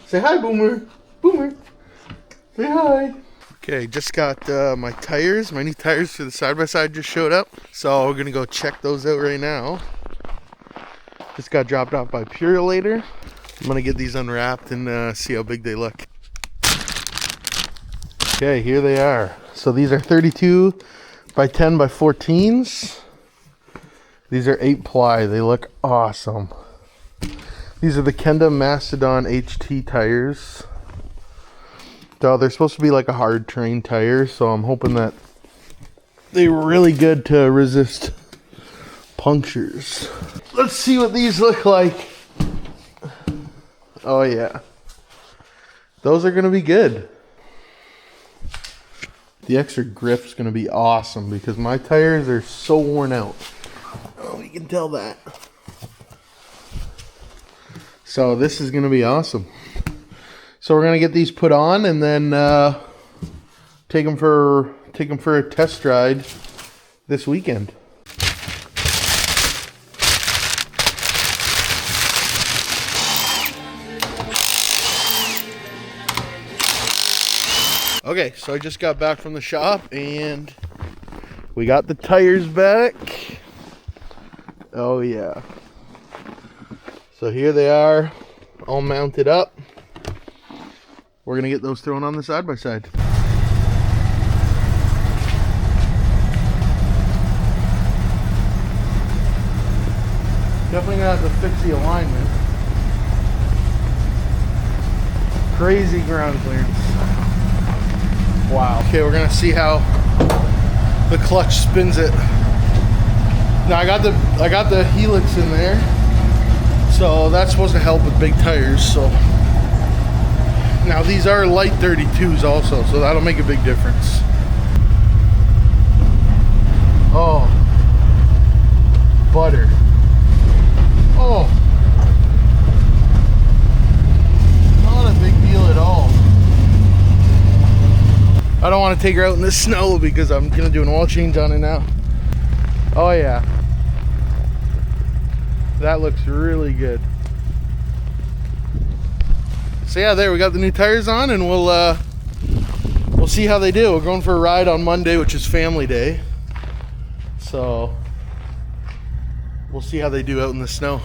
Say hi, Boomer. Boomer. Say hi. Okay, just got my tires. My new tires for the side-by-side just showed up. So we're going to go check those out right now. Just got dropped off by Purolator. I'm going to get these unwrapped and see how big they look. Okay, here they are. So these are 32 by 10 by 14s. These are 8 ply. They look awesome. These are the Kenda Mastodon HT tires. So they're supposed to be like a hard terrain tire, so I'm hoping that they're really good to resist punctures. Let's see what these look like. Oh yeah. Those are gonna be good. The extra grip's gonna be awesome because my tires are so worn out. Oh, you can tell that. So this is gonna be awesome. So we're gonna get these put on and then take them for a test ride this weekend. Okay, so I just got back from the shop and we got the tires back. Oh yeah. So here they are, all mounted up. We're gonna get those thrown on the side-by-side. Definitely gonna have to fix the alignment. Crazy ground clearance. Wow. Okay, we're gonna see how the clutch spins it. Now I got the helix in there, so that's supposed to help with big tires. So now these are light 32s also, so that'll make a big difference. Oh, butter. Oh, not a big deal at all. I don't want to take her out in the snow because I'm gonna do an oil change on it now. Oh yeah, that looks really good. So yeah, there we got the new tires on, and we'll see how they do. We're going for a ride on Monday, which is family day. So we'll see how they do out in the snow.